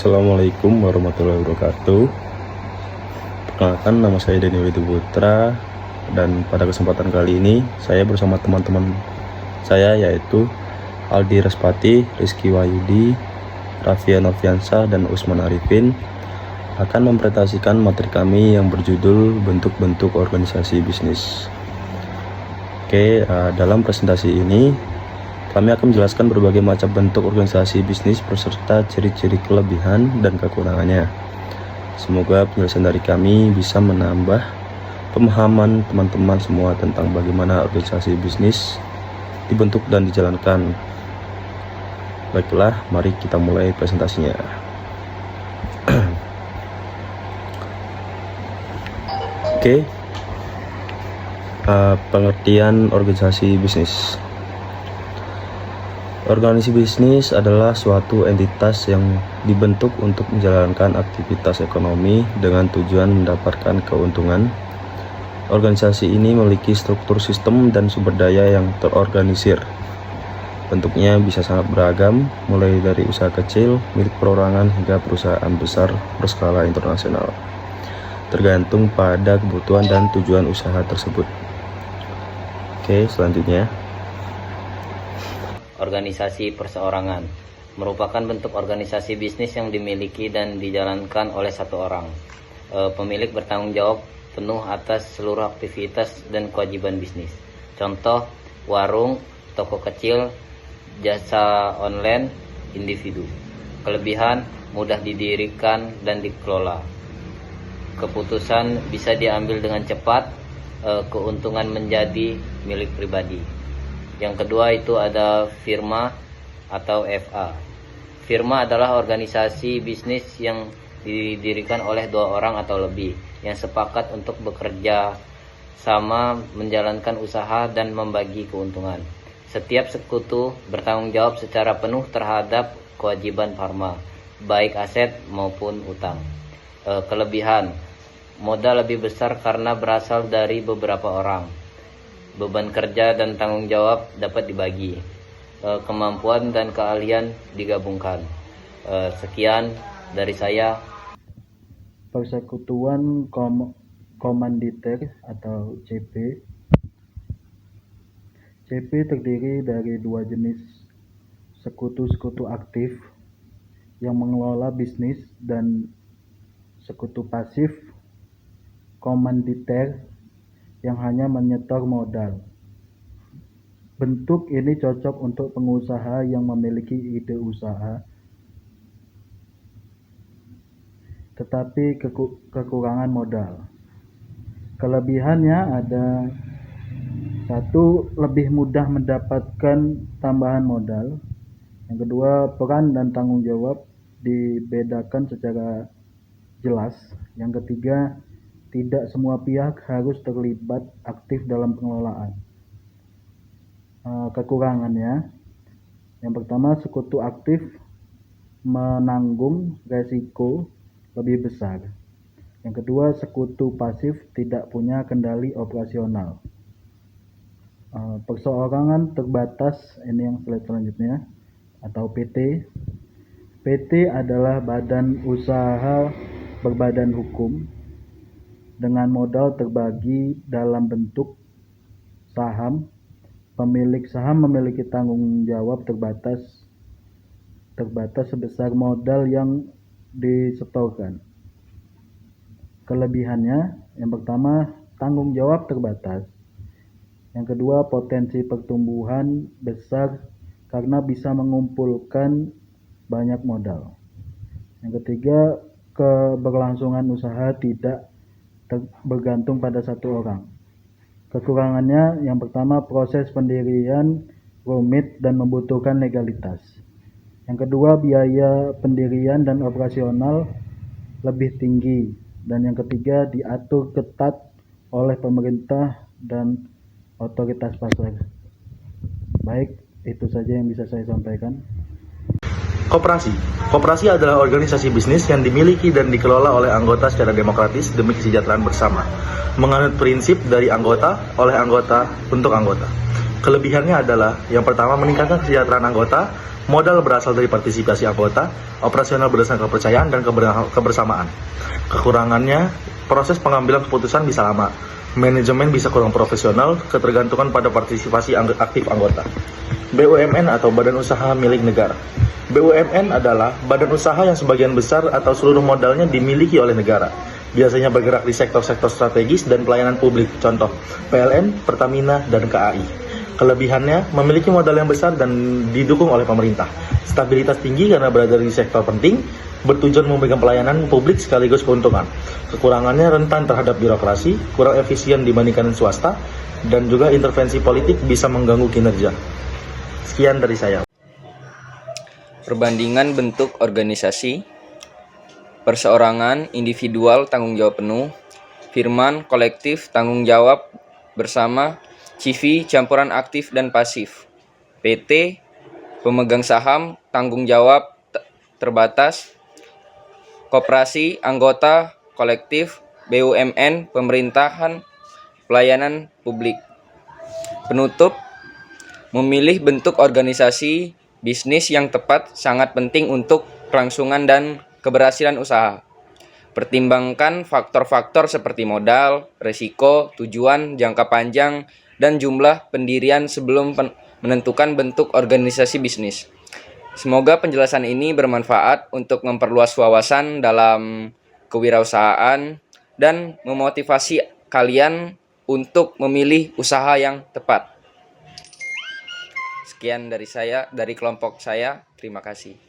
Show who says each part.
Speaker 1: Assalamualaikum warahmatullahi wabarakatuh. Perkenalkan, nama saya Denny Widi Putra, dan pada kesempatan kali ini saya bersama teman-teman saya yaitu Aldi Respati, Rizky Wahyudi, Rafia Noviansa, dan Usman Arifin akan mempresentasikan materi kami yang berjudul bentuk-bentuk organisasi bisnis. Dalam presentasi ini kami akan menjelaskan berbagai macam bentuk organisasi bisnis beserta ciri-ciri kelebihan dan kekurangannya. Semoga penjelasan dari kami bisa menambah pemahaman teman-teman semua tentang bagaimana organisasi bisnis dibentuk dan dijalankan. Baiklah, mari kita mulai presentasinya. Pengertian organisasi bisnis. Organisasi bisnis adalah suatu entitas yang dibentuk untuk menjalankan aktivitas ekonomi dengan tujuan mendapatkan keuntungan. Organisasi ini memiliki struktur sistem dan sumber daya yang terorganisir. Bentuknya bisa sangat beragam, mulai dari usaha kecil, milik perorangan, hingga perusahaan besar berskala internasional, tergantung pada kebutuhan dan tujuan usaha tersebut. Selanjutnya.
Speaker 2: Organisasi perseorangan merupakan bentuk organisasi bisnis yang dimiliki dan dijalankan oleh satu orang. Pemilik bertanggung jawab penuh atas seluruh aktivitas dan kewajiban bisnis. Contoh, warung, toko kecil, jasa online, individu. Kelebihan, mudah didirikan dan dikelola. Keputusan bisa diambil dengan cepat, keuntungan menjadi milik pribadi. Yang kedua itu ada firma atau FA. Firma adalah organisasi bisnis yang didirikan oleh dua orang atau lebih yang sepakat untuk bekerja sama menjalankan usaha dan membagi keuntungan. Setiap sekutu bertanggung jawab secara penuh terhadap kewajiban firma, baik aset maupun utang. Kelebihan, modal lebih besar karena berasal dari beberapa orang. Beban kerja dan tanggung jawab dapat dibagi. Kemampuan dan keahlian digabungkan. Sekian dari saya.
Speaker 3: Persekutuan komanditer atau CP. CP terdiri dari dua jenis sekutu-sekutu aktif yang mengelola bisnis dan sekutu pasif komanditer yang hanya menyetor modal. Bentuk ini cocok untuk pengusaha yang memiliki ide usaha, tetapi kekurangan modal. Kelebihannya ada: satu, lebih mudah mendapatkan tambahan modal. Yang kedua, peran dan tanggung jawab dibedakan secara jelas. Yang ketiga, tidak semua pihak harus terlibat aktif dalam pengelolaan. Kekurangannya, yang pertama, sekutu aktif menanggung resiko lebih besar. Yang kedua, sekutu pasif tidak punya kendali operasional. Perseorangan terbatas, ini yang slide selanjutnya, atau PT. PT adalah badan usaha berbadan hukum dengan modal terbagi dalam bentuk saham. Pemilik saham memiliki tanggung jawab terbatas sebesar modal yang disetorkan. Kelebihannya, yang pertama, tanggung jawab terbatas. Yang kedua, potensi pertumbuhan besar karena bisa mengumpulkan banyak modal. Yang ketiga, keberlangsungan usaha tidak bergantung pada satu orang. Kekurangannya, yang pertama, proses pendirian rumit dan membutuhkan legalitas. Yang kedua, biaya pendirian dan operasional lebih tinggi. Dan yang ketiga, diatur ketat oleh pemerintah dan otoritas pasar. Baik, itu saja yang bisa saya sampaikan.
Speaker 1: Koperasi adalah organisasi bisnis yang dimiliki dan dikelola oleh anggota secara demokratis demi kesejahteraan bersama, menganut prinsip dari anggota, oleh anggota, untuk anggota. Kelebihannya adalah, yang pertama, meningkatkan kesejahteraan anggota,
Speaker 4: Modal berasal dari partisipasi anggota, operasional berdasarkan kepercayaan dan kebersamaan. Kekurangannya, proses pengambilan keputusan bisa lama, manajemen bisa kurang profesional, ketergantungan pada partisipasi aktif anggota. BUMN atau Badan Usaha Milik Negara. BUMN adalah badan usaha yang sebagian besar atau seluruh modalnya dimiliki oleh negara. Biasanya bergerak di sektor-sektor strategis dan pelayanan publik, contoh PLN, Pertamina, dan KAI. Kelebihannya, memiliki modal yang besar dan didukung oleh pemerintah. Stabilitas tinggi karena berada di sektor penting, bertujuan memberikan pelayanan publik sekaligus keuntungan. Kekurangannya rentan terhadap birokrasi, kurang efisien dibandingkan swasta, dan juga intervensi politik bisa mengganggu kinerja. Sekian dari saya.
Speaker 5: Perbandingan bentuk organisasi, perseorangan, individual, tanggung jawab penuh, firman, kolektif, tanggung jawab bersama, CV, campuran aktif dan pasif, PT, pemegang saham, tanggung jawab terbatas, koperasi, anggota, kolektif, BUMN, pemerintahan, pelayanan publik. Penutup, memilih bentuk organisasi bisnis yang tepat sangat penting untuk kelangsungan dan keberhasilan usaha. Pertimbangkan faktor-faktor seperti modal, risiko, tujuan, jangka panjang, dan jumlah pendirian sebelum menentukan bentuk organisasi bisnis. Semoga penjelasan ini bermanfaat untuk memperluas wawasan dalam kewirausahaan dan memotivasi kalian untuk memilih usaha yang tepat. Sekian dari saya, dari kelompok saya. Terima kasih.